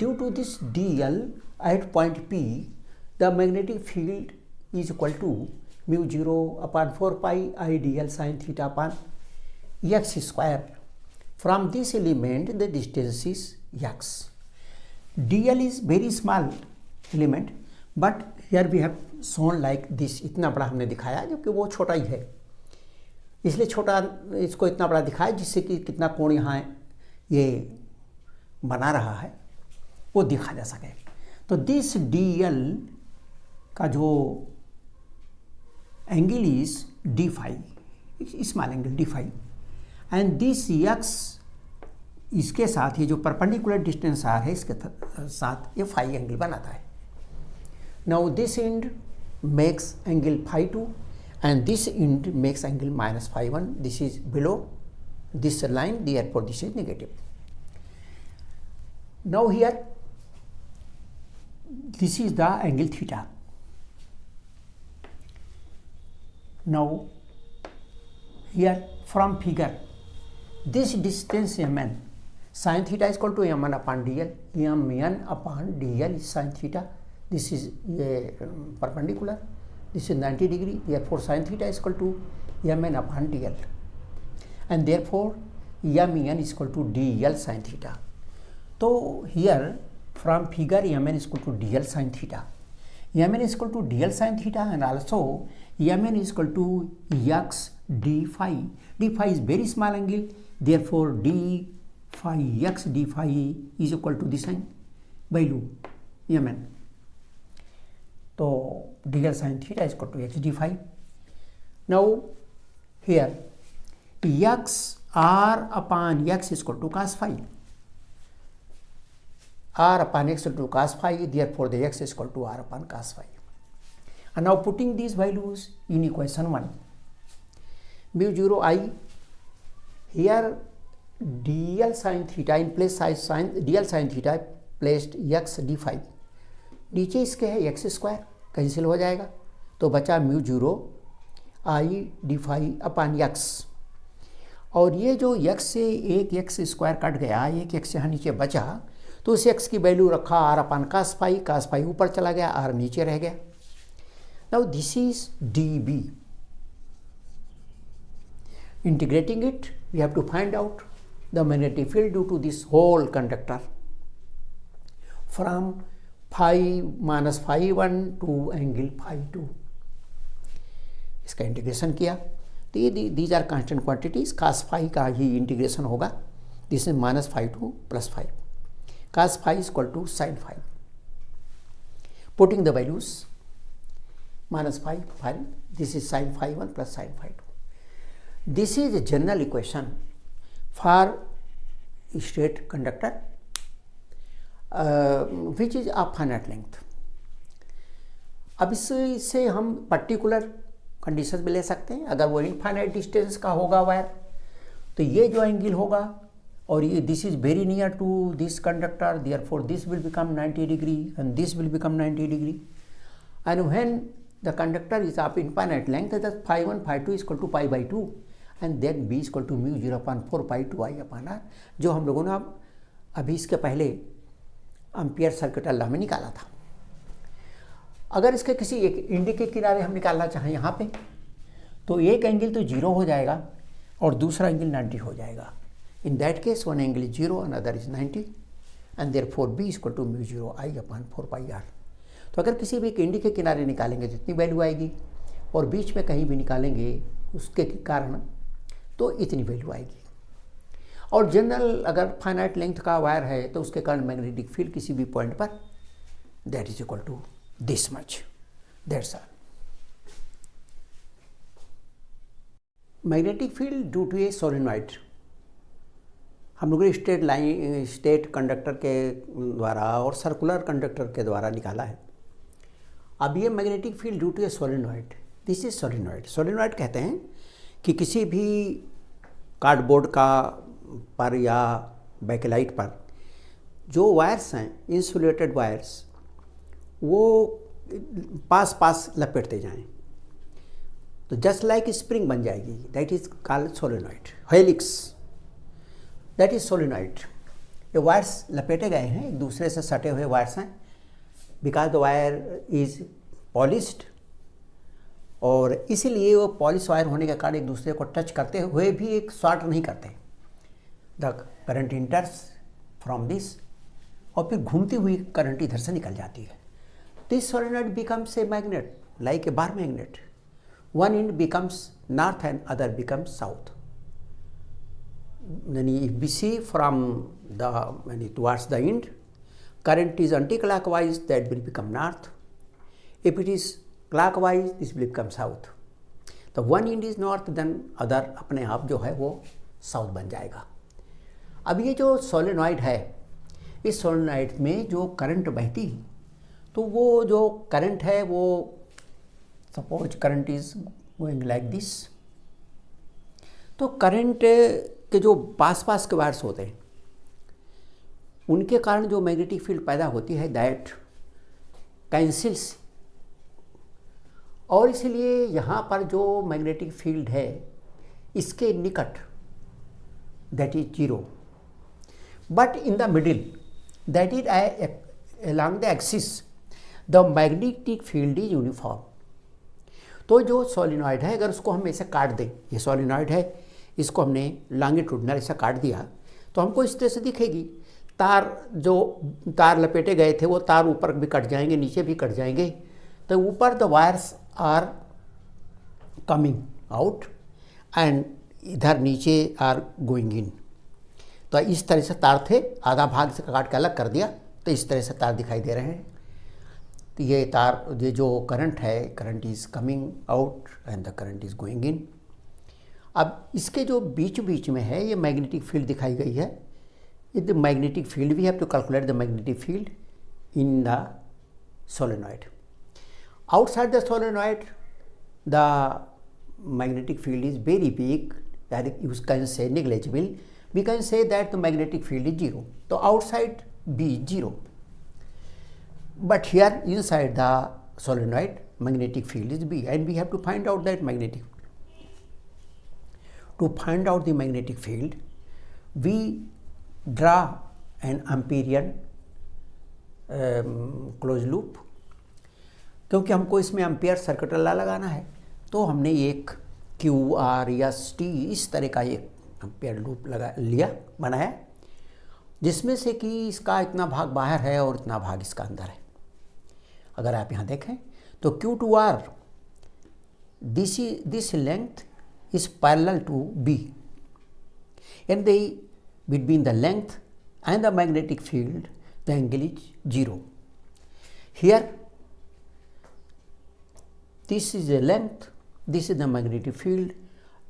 Due to this dl at point P, the magnetic field is equal to mu 0 upon 4 pi I dl sin theta upon x square. From this element the distance is x. dl is very small element, but here we have shown like this, इतना बड़ा हमने दिखाया, जबकि वो छोटा ही है, इसलिए छोटा इसको इतना बड़ा दिखाया जिससे कि कितना कोण यहाँ ये बना रहा है वो दिखा जा सके। तो दिस dl का जो angle is D phi, small angle D phi, and this x इसके साथ ये जो परपेंडिकुलर डिस्टेंस आर है इसके साथ ये फाई एंगल बनाता है। Now this end makes angle phi 2 and this end makes angle minus phi 1. This is below this line, therefore this is negative. Now here this is the angle theta. Now here from figure this distance mn, sin theta is equal to mn upon dl, mn upon dl is sin theta. This is perpendicular, this is 90 degree, therefore sin theta is equal to mn upon dl, and therefore mn is equal to dl sin theta. So here from figure mn is equal to dl sin theta, mn is equal to dl sin theta, and also mn is equal to x d phi. D phi is very small angle, therefore d phi x d phi is equal to this value mn. तो dl sin theta is equal to x d phi. Now here x r upon x is equal to cos phi, r upon x is equal to cos phi, therefore the x is equal to r upon cos phi. And now putting these values in equation 1, mu 0 I, here dl sin theta in place sin dl sin theta placed x d phi, नीचे इसके है x square, cancel हो जाएगा, तो बचा mu 0 I D phi upon X, और ये जो x से एक x स्क्वायर कट गया, एक x यहाँ नीचे बचा, तो उस x की वैल्यू रखा r अपन cos फाई ऊपर चला गया, r नीचे रह गया। Now this is dB। Integrating it, we have to find out the magnetic field due to this whole conductor from phi minus phi 1 to angle phi 2। इसका integration किया तो ये these are constant quantities, cos phi का ही integration होगा। This is minus phi 2 plus 5, cos phi is equal to sine phi. Putting the values minus phi, this is sine phi 1 plus sine phi 2। This is a general equation for straight conductor which is of finite length। अब इससे हम particular condition भी ले सकते हैं। अगर वो infinite distance का होगा वायर, तो ये जो एंगल होगा और ये this is very near to this conductor, therefore this will become 90 degree and this will become 90 degree. And when the conductor is of infinite length, that phi 1 phi 2 is equal to pi by 2 and then b equal to mu 0.4 pi 2 I upon r, जो हम लोगों ने अभी इसके पहले ampere circuit law में निकाला था। अगर इसके किसी एक इंडी के किनारे हम निकालना चाहें यहाँ पे, तो एक एंगल तो 0 हो जाएगा और दूसरा एंगल 90 हो जाएगा। In that case one angle is 0 and other is 90 and therefore b equal to mu 0 I upon 4 pi r। तो अगर किसी भी एक इंडी के किनारे निकालेंगे तो इतनी वैल्यू आएगी, और बीच में कहीं भी निकालेंगे उसके कारण तो इतनी वैल्यू आएगी। और जनरल अगर फाइनाइट लेंथ का वायर है तो उसके कारण मैग्नेटिक फील्ड किसी भी पॉइंट पर that is equal to this much, that's all. Magnetic field due to a solenoid हम लोगों ने स्टेट कंडक्टर के द्वारा और सर्कुलर कंडक्टर के द्वारा निकाला है। अब ये magnetic field due to a solenoid, this is solenoid. Solenoid कहते हैं कि किसी भी कार्डबोर्ड का पर या बैकलाइट पर जो वायर्स हैं, इंसुलेटेड वायर्स, वो पास पास लपेटते जाएं तो जस्ट लाइक स्प्रिंग बन जाएगी, that is called solenoid. Helix, that is solenoid. ये वायर्स लपेटे गए हैं, एक दूसरे से सटे हुए वायर्स हैं, because the wire is polished, और इसीलिए वो पॉलिश वायर होने के कारण एक दूसरे को टच करते हुए भी एक शॉर्ट नहीं करते। द करंट इंटर्स फ्रॉम दिस, और फिर घूमती हुई करंट इधर से निकल जाती है। This solenoid becomes a magnet like a bar magnet. One and becomes north and other becomes south. यानी if we see from the towards the end, current is anti-clockwise, that will become north. If it is clockwise, this will become south. तो one end is north, then other अपने आप जो है वो south बन जाएगा। अब ये जो सोलेनॉइड है, इस सोलेनॉइड में जो करंट बहती, तो वो जो करंट है वो suppose current is going like this, तो करंट के जो पास पास के वायर्स होते हैं उनके कारण जो मैग्नेटिक फील्ड पैदा होती है दैट कैंसिल्स, और इसलिए यहाँ पर जो मैग्नेटिक फील्ड है इसके निकट that is 0, but in the middle that is along the axis the magnetic field is uniform। तो जो सोलिनॉइड है अगर उसको हम ऐसे काट दें, ये सोलिनॉइड है, इसको हमने लॉन्गिट्यूडनल ऐसा काट दिया तो हमको इस तरह से दिखेगी। जो तार लपेटे गए थे वो तार ऊपर भी कट जाएंगे, नीचे भी कट जाएंगे, तो ऊपर the wires are coming out and इधर नीचे आर गोइंग इन। तो इस तरह से तार थे, आधा भाग से काट के अलग कर दिया तो इस तरह से तार दिखाई दे रहे हैं। तो ये तार, ये जो करंट है, current is coming out and the current is going in. अब इसके जो बीच बीच में है ये मैग्नेटिक फील्ड दिखाई गई है। The magnetic field we have to calculate the magnetic field in the solenoid. Outside the solenoid the magnetic field is very big, that you can say negligible. We can say that the magnetic field is 0. So outside B is 0. But here inside the solenoid magnetic field is B, and we have to find out that magnetic field. to find out the magnetic field, we draw an Amperian closed loop. क्योंकि हमको इसमें ampere circuit law लगाना है, तो हमने एक QR/S/T इस तरह का एक एम्पियर लूप बनाया, जिसमें से कि इसका इतना भाग बाहर है और इतना भाग इसका अंदर है. अगर आप यहाँ देखें तो Q2R, this length is parallel to B, and between the length and the magnetic field the angle is 0. Here this is the length, this is the magnetic field.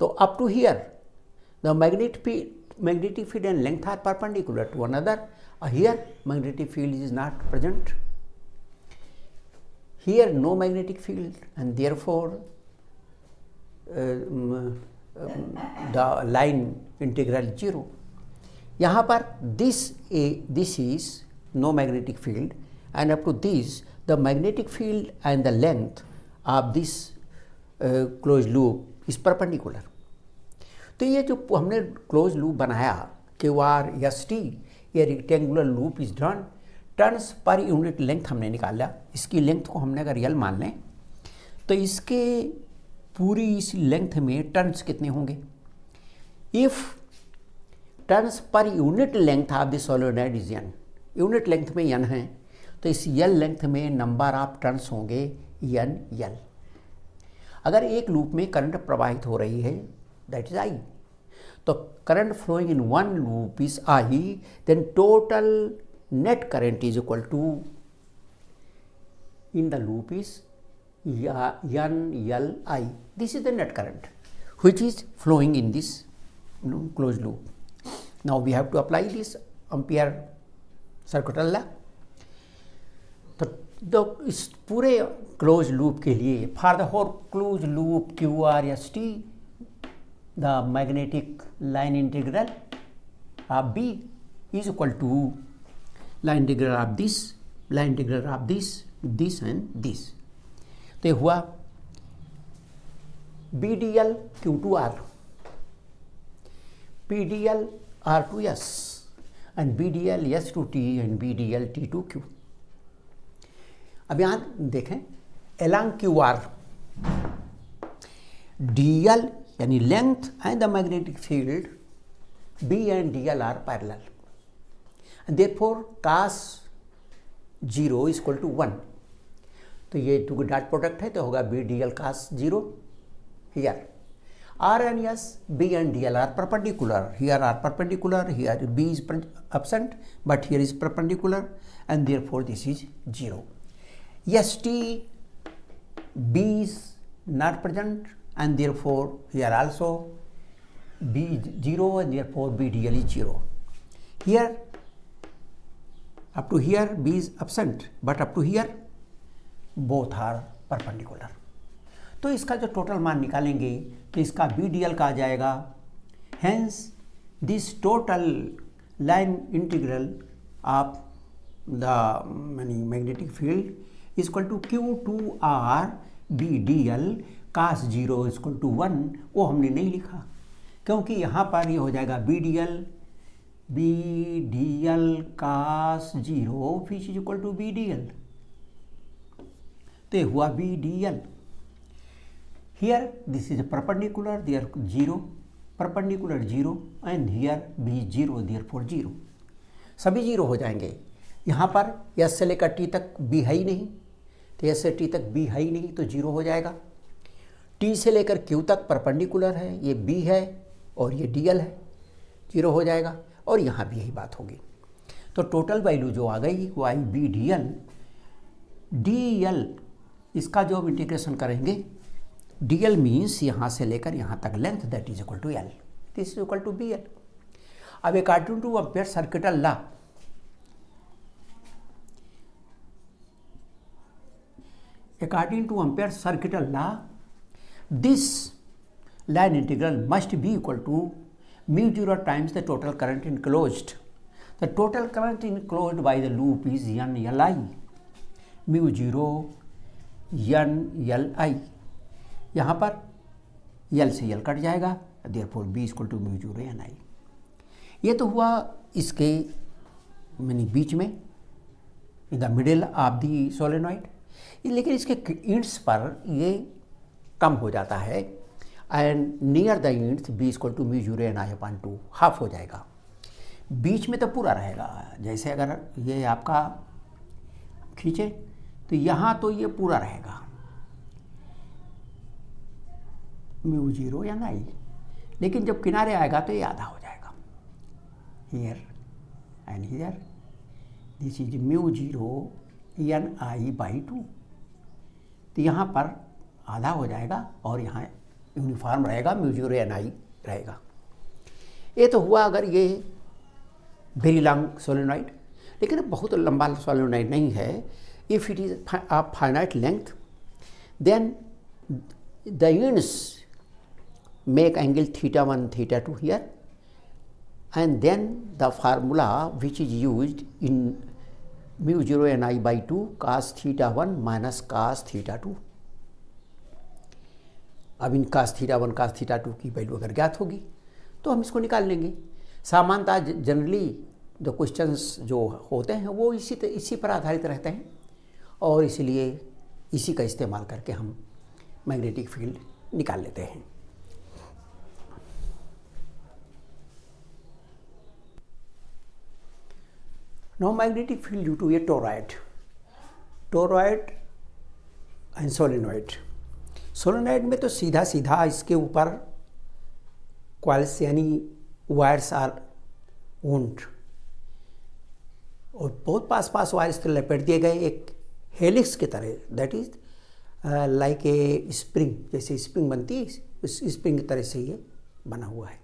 So up to here the magnetic field and length are perpendicular to one another. Here magnetic field is not present. Here no magnetic field, and therefore the line integral is 0. यहाँ पर this is no magnetic field, and up to this the magnetic field and the length of this closed loop is perpendicular. तो ये जो हमने close loop बनाया QR/S/T, ये rectangular loop is drawn, turns per unit length हमने निकाला. इसकी length को हमने अगर यल मान लें तो इसके पूरी इस लेंथ में टर्न्स कितने होंगे. If turns per unit length of the solenoid is n, unit length में n है, तो इस यल लेंथ में नंबर ऑफ टर्न्स होंगे n/l. अगर एक लूप में करंट प्रवाहित हो रही है, दैट इज I, तो current flowing in one loop is I, then total net current is equal to in the loop is n/Li. This is the net current which is flowing in this closed loop. Now we have to apply this Ampere circuital law. तो इस पूरे close loop के लिए, for the whole close loop QR/S/T, the magnetic line integral of B is equal to line integral of this, line integral of this and this. तो हुआ BdL Q2R, BdL R2S, and BdL S2T and BdL T2Q. अब यहाँ देखें, along QR DL यानी length and the magnetic field B and DL are parallel, and therefore cos 0 is equal to 1. तो ये to dot product है, तो होगा BdL cos 0. Here R and S, B and DL are perpendicular. Here are perpendicular, here B is absent, but here is perpendicular, and therefore this is 0. ST, B is not present, and therefore here also B is 0, and therefore BdL is 0. Here up to here B is absent, but up to here both are perpendicular. तो इसका जो total मान निकालेंगे तो इसका BdL का आ जाएगा. Hence this total line integral of the magnetic field is equal to Q2R BdL cos 0 is equal to 1. वो हमने नहीं लिखा क्योंकि यहाँ पर ये हो जाएगा BdL cos 0 which is equal to BdL. तो ये हुआ BdL. Here this is a perpendicular, there 0, perpendicular 0, and here B 0, therefore 0. सभी 0 हो जाएंगे. यहाँ पर S से लेकर T तक B है ही नहीं, तो S से T तक B है ही नहीं, तो 0 हो जाएगा. T से लेकर Q तक परपेंडिकुलर है, ये B है और ये DL है, 0 हो जाएगा. और यहाँ भी यही बात होगी. तो टोटल वैल्यू जो आ गई वो आई BdL. DL इसका जो हम इंटीग्रेशन करेंगे, DL मीन्स यहाँ से लेकर यहाँ तक length, that is equal to L. This is equal to BL. अब according to Ampere circuital law, according to Ampere circuital law, this line integral must be equal to mu 0 times the total current enclosed. The total current enclosed by the loop is n/Li, mu 0 n/Li. यहाँ पर L से L cut जाएगा, therefore B equal to mu zero N I. ये तो हुआ इसके यानी बीच में, in the middle of the solenoid. लेकिन इसके इंड्स पर ये कम हो जाता है and near the ends B equal to mu zero N I upon two, half हो जाएगा। बीच में तो पूरा रहेगा। जैसे अगर ये आपका खींचे तो यहाँ तो ये पूरा रहेगा म्यू जीरो एन आई, लेकिन जब किनारे आएगा तो ये आधा हो जाएगा। Here and here this is mu zero N I by two, तो यहाँ पर आधा हो जाएगा और यहाँ यूनिफॉर्म रहेगा, म्यू जीरो एन आई रहेगा। ये तो हुआ अगर ये वेरी लॉन्ग सोलेनॉइड, लेकिन बहुत लंबा सोलेनॉइड नहीं है। If it is of finite length then the units make angle θ1 θ2 here and then the formula which is used in mu 0 n I by 2 cos θ1 minus cos θ2। अब इन cos θ1 cos θ2 की value अगर ज्ञात होगी तो हम इसको निकाल लेंगे। सामान्यतः जनरली जो क्वेश्चंस जो होते हैं वो इसी पर आधारित रहते हैं और इसलिए इसी का इस्तेमाल करके हम मैग्नेटिक फील्ड निकाल लेते हैं। Now magnetic field due to a toroid and solenoid। Solenoid में तो सीधा सीधा इसके ऊपर कॉइल्स यानी वायर्स आर वुंड और बहुत पास वायर्स तो लपेट दिए गए एक हेलिक्स की तरह, that is like a spring, जैसे स्प्रिंग बनती है उस स्प्रिंग की तरह से ये बना हुआ है।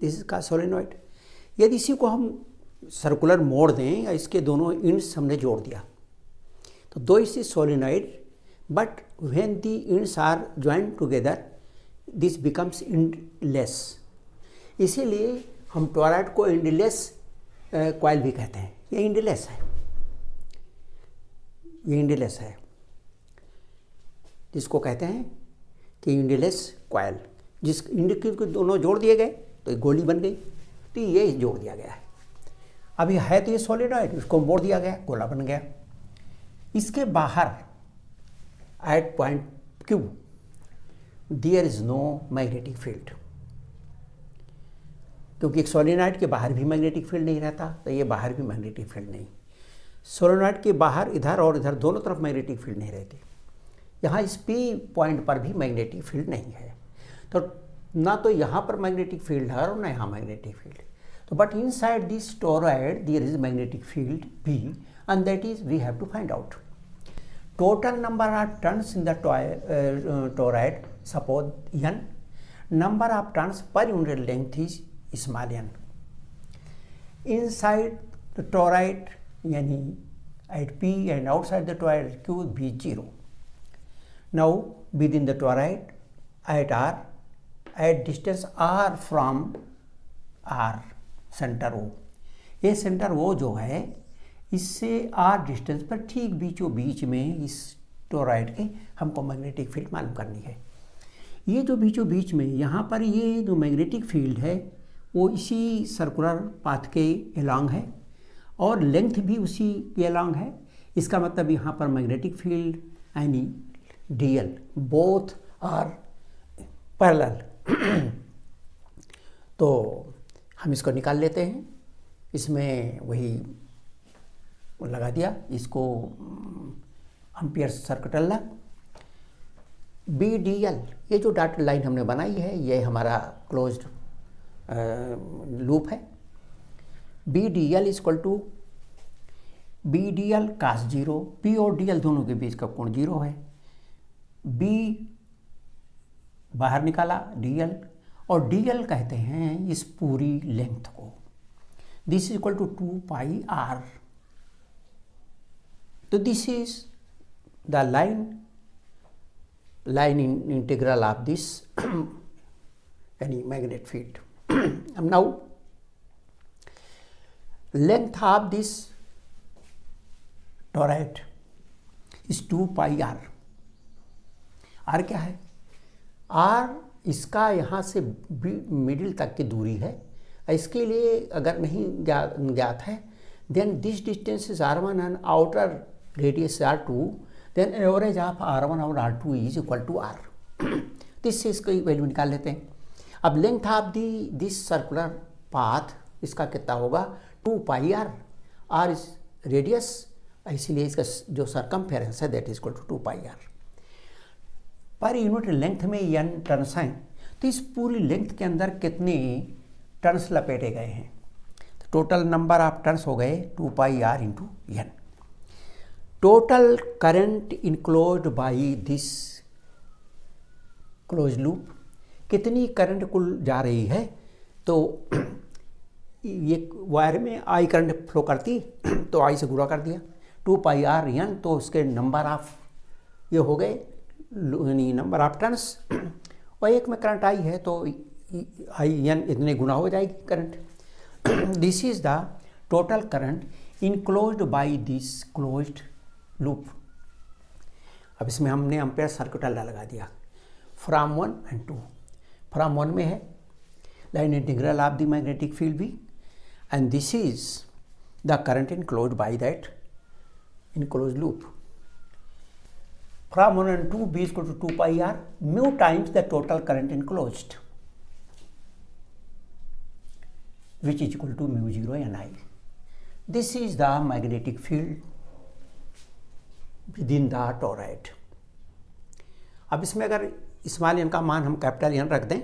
दिस इज का सोलेनॉइड। यदि इसी को हम सर्कुलर मोड़ दें या इसके दोनों इंड्स हमने जोड़ दिया तो दो इसी solenoid, but when the ends are join together this becomes endless. इसीलिए हम टोरॉइड को इंडलेस कॉइल भी कहते हैं। ये इंडलेस है, ये इंडलेस है, जिसको कहते हैं कि इंडलेस कॉइल। जिस इंड के दोनों जोड़ दिए गए तो एक गोली बन गई, तो ये जोड़ दिया गया है। अभी है तो ये सोलेनॉइड, इसको मोड़ दिया गया, गोला बन गया। इसके बाहर at point Q there is no magnetic field, क्योंकि एक सोलेनॉइड के बाहर भी मैग्नेटिक फील्ड नहीं रहता, तो ये बाहर भी मैग्नेटिक फील्ड नहीं। सोलेनॉइड के बाहर इधर और इधर दोनों तरफ मैग्नेटिक फील्ड नहीं रहती। यहाँ इस P पॉइंट पर भी मैग्नेटिक फील्ड नहीं है, तो ना तो यहाँ पर मैग्नेटिक फील्ड है और ना यहाँ magnetic field. So, but inside this toroid there is magnetic field B, and that is we have to find out. Total number of turns in the toroid, suppose n. Number of turns per unit length is small n. Inside the toroid, yani at P, and outside the toroid Q be 0. Now within the toroid at R, at distance R from R, centre O, ये centre O जो है इससे R distance पर ठीक बीचों बीच में इस toroid के हमको मैग्नेटिक फील्ड मालूम करनी है। ये जो बीचों बीच में यहाँ पर ये जो मैग्नेटिक फील्ड है वो इसी सर्कुलर पाथ के एलॉन्ग है और लेंथ भी उसी के एलॉन्ग है। इसका मतलब यहाँ पर मैग्नेटिक फील्ड यानी DL बोथ आर पैरेलल। तो हम इसको निकाल लेते हैं। इसमें वही लगा दिया, इसको एम्पियर सर्किट लगा। BDL, ये जो डॉटेड लाइन हमने बनाई है ये हमारा क्लोज्ड लूप है। BDL equal to BDL cos 0, P और DL दोनों के बीच का कोण 0 है। B बाहर निकाला DL, और DL कहते हैं इस पूरी लेंथ को। This is equal to 2 pi R। तो this is the line integral of this यानी magnet field. Now length of this toroid is 2 pi R। R क्या है? R इसका यहाँ से मिडिल तक की दूरी है। इसके लिए अगर नहीं ज्ञात है, then this distance is r1 and outer radius r2, then average of r1 और r2 is equal to r। तो इससे इसकी वैल्यू निकाल लेते हैं। अब length of this circular path इसका कितना होगा, 2 pi r, r is radius, इसलिए इसका जो सरकमफेरेंस है that is equal to 2 pi r। पर यूनिट लेंथ में n टर्न्स हैं, तो इस पूरी लेंथ के अंदर कितने टर्न्स लपेटे गए हैं, तो टोटल नंबर ऑफ टर्न्स हो गए 2 pi r into n। Total current enclosed by this close loop, कितनी करंट कुल जा रही है, तो ये वायर में आई करंट फ्लो करती, तो आई से गुणा कर दिया 2 पाई r n, तो उसके नंबर ऑफ ये हो गए यानी नंबर ऑफ टर्न्स, और एक में करंट आई है तो आई n इतने गुना हो जाएगी current. This is the total current enclosed by this closed loop. अब इसमें हमने एम्पेयर सर्किट लगा दिया फ्रॉम 1 एंड 2। फ्रॉम 1 में है line integral of the magnetic field भी, and this is the current enclosed by that enclosed loop. From 1 and 2, B is equal to 2 pi r, mu times the total current enclosed, which is equal to mu 0 n I. This is the magnetic field within the toroid. अब इसमें अगर small n का मान हम capital n रख दें,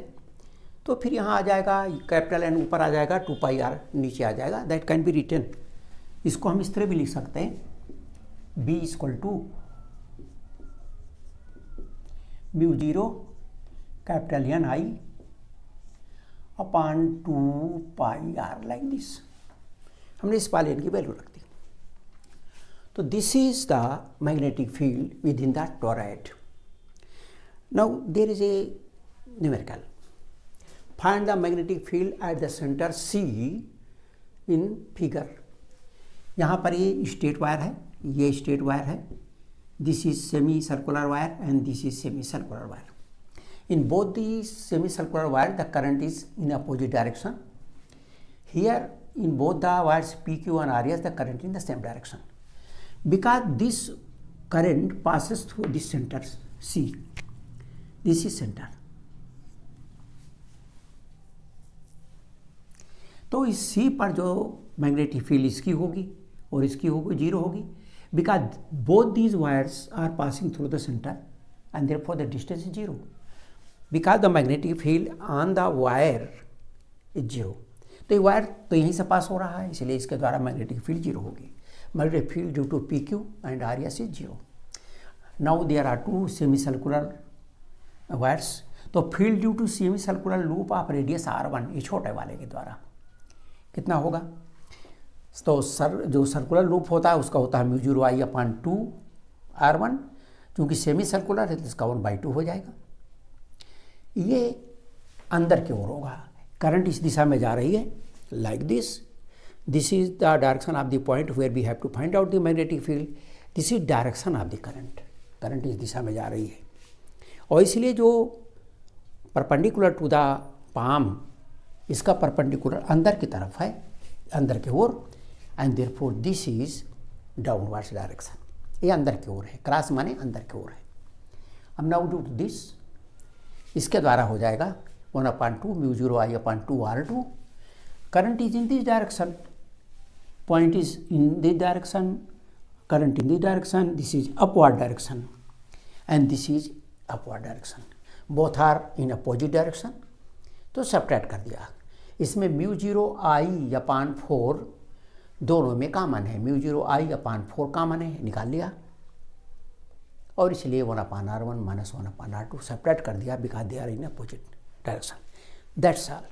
तो फिर यहाँ आ जाएगा कैपिटल N ऊपर आ जाएगा, 2 pi r नीचे आ जाएगा। दैट कैन बी रिटन, इसको हम इस तरह भी लिख सकते हैं, B is equal to mu 0 capital N I upon 2 pi r like this. हमने इस वाले n की वैल्यू रख दी। तो this is the magnetic field within the toroid. Now there is a numerical, find the magnetic field at the centre C in figure. यहाँ पर ये स्ट्रेट वायर है, ये स्ट्रेट वायर है, this is semi-circular wire and this is semi-circular wire. In both these semi-circular wire the current is in opposite direction. Here in both the wires PQ and RS the current in the same direction. Because this current passes through this center C, this is center. तो इस C पर जो magnetic field इसकी होगी और इसकी होगी 0 होगी, because both these wires are passing through the center and therefore the distance is 0, because the magnetic field on the wire is 0। तो ये वायर तो यहीं से पास हो रहा है, इसलिए इसके द्वारा मैग्नेटिक फील्ड 0 होगी। Magnetic field due to PQ and RS is 0। Now there are 2 semi circular wires, तो field due to semi circular loop of radius R1, ये छोटे वाले के द्वारा कितना होगा, तो जो सर्कुलर लूप होता है उसका होता है mu 0 I अपॉन 2 R1, क्योंकि सेमी सर्कुलर है तो इसका 1/2 हो जाएगा। ये अंदर की ओर होगा, करंट इस दिशा में जा रही है like this. This is the direction of the point where we have to find out the magnetic field. This is direction of the current, current इस दिशा में जा रही है, और इसलिए जो परपेंडिकुलर टू द पाम, इसका परपेंडिकुलर अंदर की तरफ है, अंदर की ओर, and therefore this is downwards direction, ये अंदर की ओर है, क्रॉस माने अंदर की ओर है। अब नाउ डू टू दिस, इसके द्वारा हो जाएगा 1/2 mu 0 I upon 2 R2। Current is in this direction, point is in this direction, current in this direction, this is upward direction and this is upward direction, both are in opposite direction. तो subtract कर दिया, इसमें mu 0 I upon 4 दोनों में common है, mu 0 I upon 4 common है, निकाल लिया, और इसलिए 1/R1 माइनस 1/R2 सब्ट्रैक्ट कर दिया, because they are in opposite direction. That's all.